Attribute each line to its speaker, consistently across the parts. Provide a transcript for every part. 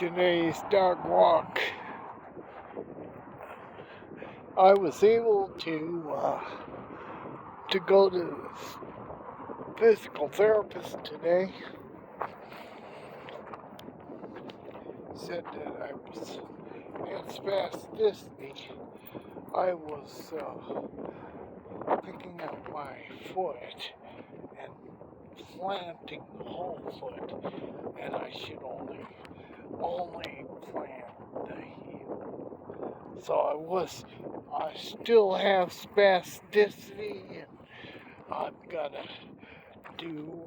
Speaker 1: today's dog walk, I was able to go to the physical therapist today. Said that I was in spasticity. I was picking up my foot and planting the whole foot, and I should only plant the heel. So I still have spasticity, and I've got to do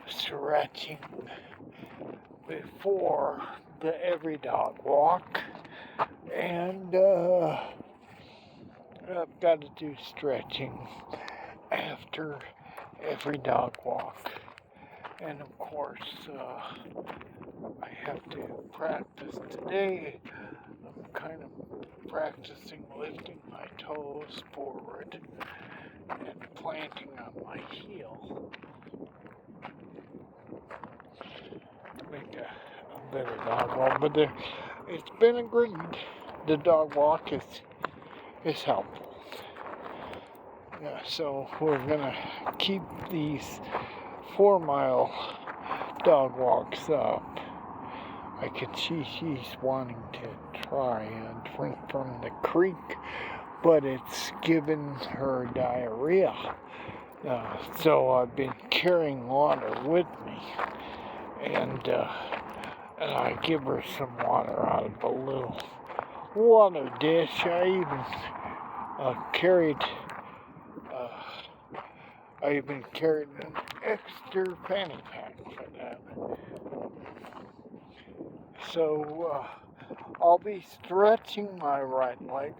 Speaker 1: stretching before the every dog walk, and I've got to do stretching after every dog walk. And of course, I have to practice today. I'm kind of practicing lifting my toes forward and planting on my heel. Make a better dog walk. But it's been agreed the dog walk is helpful. Yeah, so we're gonna keep these 4-mile dog walks up. I can see she's wanting to try and drink from the creek, but it's given her diarrhea. So I've been carrying water with me, and I give her some water out of a little water dish. I even carried an extra fanny pack for that. So I'll be stretching my right leg.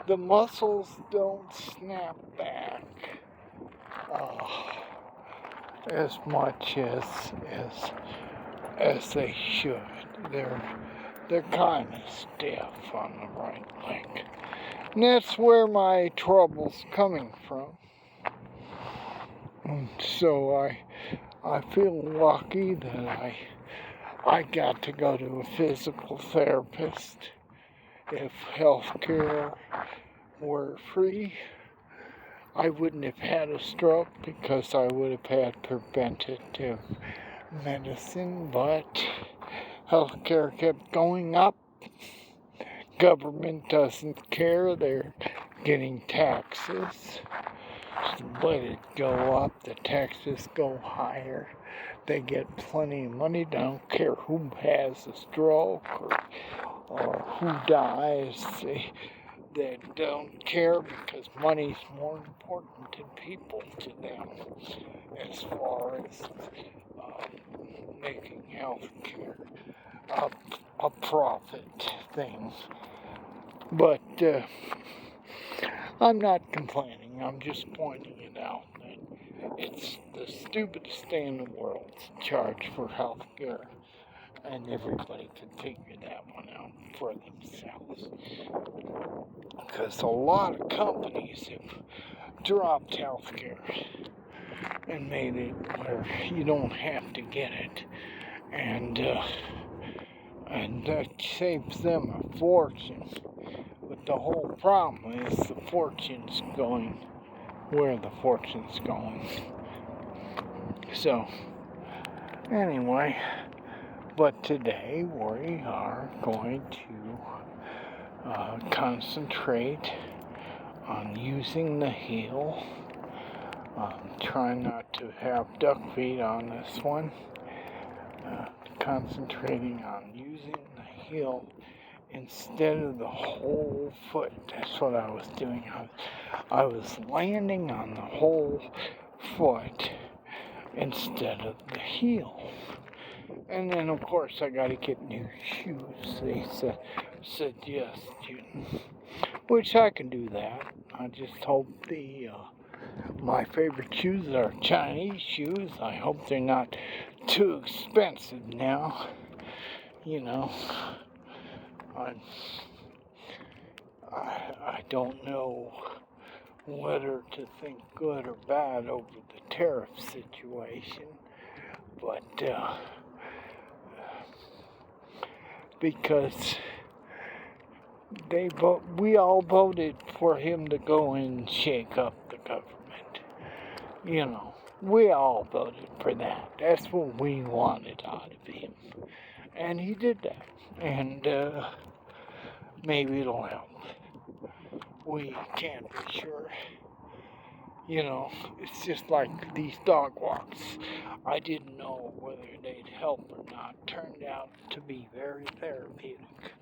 Speaker 1: The muscles don't snap back as much as they should. They're kind of stiff on the right leg. And that's where my trouble's coming from. And so I feel lucky that I got to go to a physical therapist. If healthcare were free, I wouldn't have had a stroke because I would have had preventative medicine, but healthcare kept going up. Government doesn't care. They're getting taxes. Let it go up. The taxes go higher. They get plenty of money. They don't care who has a stroke or who dies. They don't care because money's more important than people to them as far as making health care a profit thing. But I'm not complaining. I'm just pointing it out that it's the stupidest thing in the world to charge for health care, and everybody can figure that one out for themselves. Because a lot of companies have dropped health care and made it where you don't have to get it, and that saves them a fortune. But the whole problem is the fortune's going where the fortune's going. So, anyway, but today we are going to concentrate on using the heel. Try not to have duck feet on this one. Concentrating on using the heel instead of the whole foot. That's what I was doing. I was landing on the whole foot instead of the heel. And then, of course, I got to get new shoes. They suggest, which I can do that. I just hope my favorite shoes are Chinese shoes. I hope they're not too expensive now. I don't know whether to think good or bad over the tariff situation, but because we all voted for him to go and shake up the government. You know, we all voted for that. That's what we wanted out of him. And he did that. And maybe it'll help. We can't be sure. You know, it's just like these dog walks. I didn't know whether they'd help or not. Turned out to be very therapeutic.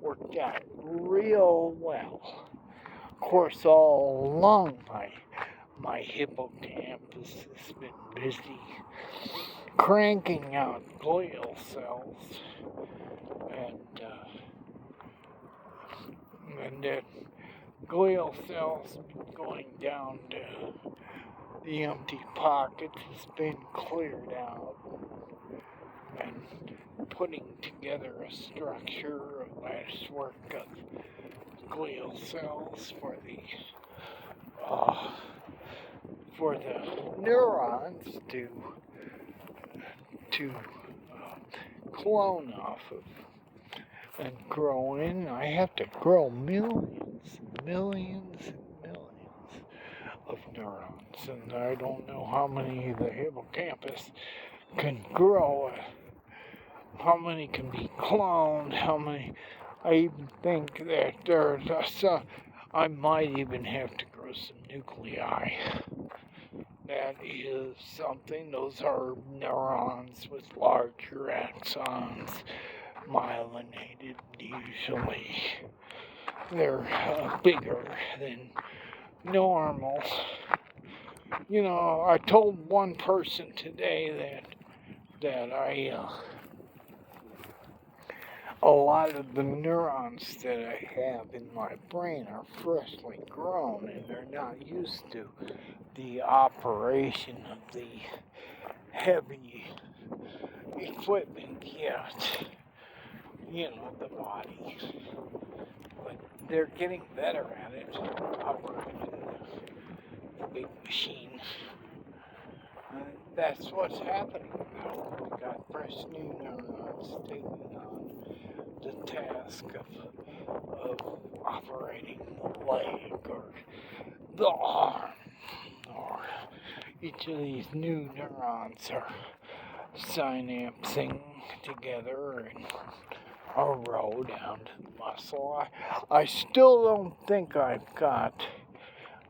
Speaker 1: Worked out real well. Of course, all along my hippocampus has been busy cranking out glial cells, and then glial cells going down to the empty pockets has been cleared out, and putting together a structure of last work of glial cells for the neurons to clone off of and grow in. I have to grow millions and millions of neurons, and I don't know how many the hippocampus can grow, how many can be cloned, how many. I even think that I might even have to grow some nuclei. That is something. Those are neurons with larger axons, myelinated usually. They're bigger than normal. You know, I told one person today that a lot of the neurons that I have in my brain are freshly grown, and they're not used to the operation of the heavy equipment yet. You know, the body. But they're getting better at it, operating the big machine. That's what's happening now. We got fresh new neurons taking on the task of operating the leg or the arm, or each of these new neurons are synapsing together and a row down to the muscle. I still don't think I've got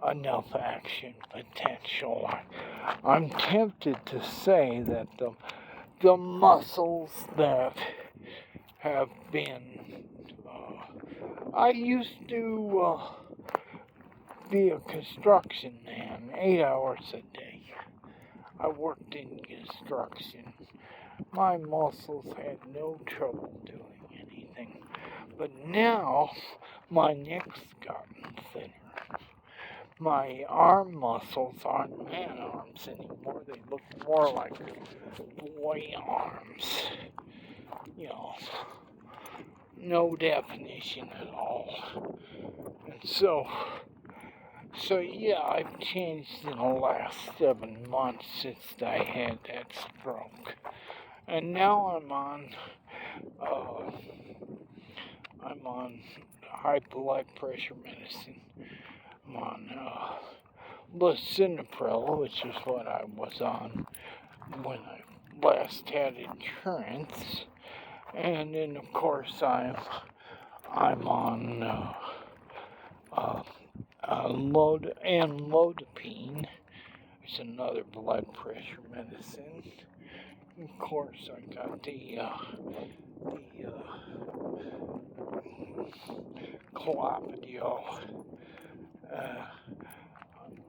Speaker 1: enough action potential. I'm tempted to say that the muscles that have been, I used to be a construction man, 8 hours a day. I worked in construction. My muscles had no trouble doing anything. But now, my neck's gotten thinner. My arm muscles aren't man arms anymore. They look more like boy arms. You know, no definition at all. And so yeah, I've changed in the last 7 months since I had that stroke. And now I'm on high blood pressure medicine. I'm on lisinopril, which is what I was on when I last had insurance. And then, of course, I'm on amlodipine. It's another blood pressure medicine. Of course, I got the Clopidogrel,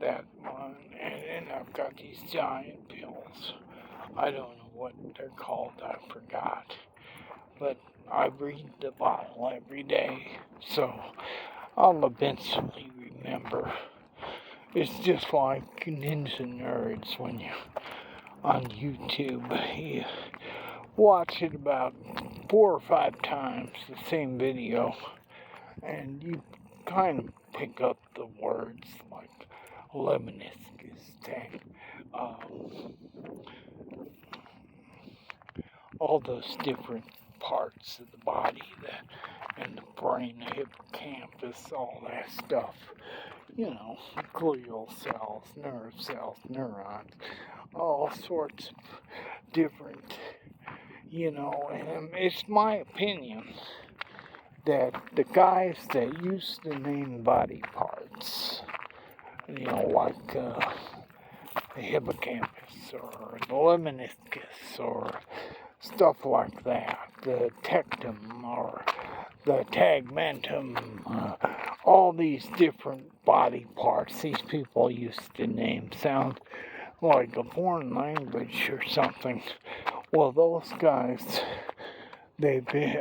Speaker 1: that one, and then I've got these giant pills. I don't know what they're called, I forgot. But I read the bottle every day, so I'll eventually remember. It's just like Ninja Nerds when you on YouTube. You watch it about 4 or 5 times, the same video, and you kind of pick up the words like lemniscus, all those different parts of the body, and the brain, the hippocampus, all that stuff. Glial cells, nerve cells, neurons, all sorts of different, and it's my opinion that the guys that used to name body parts, like the hippocampus or the lemniscus or stuff like that, the tectum or the tegmentum, all these different body parts these people used to name sound like a foreign language or something. Well, those guys, they've been,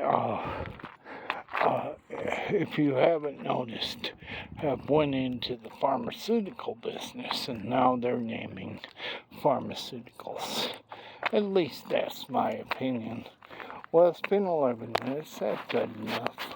Speaker 1: if you haven't noticed, have went into the pharmaceutical business, and now they're naming pharmaceuticals. At least that's my opinion. Well, it's been 11 minutes. That's good enough.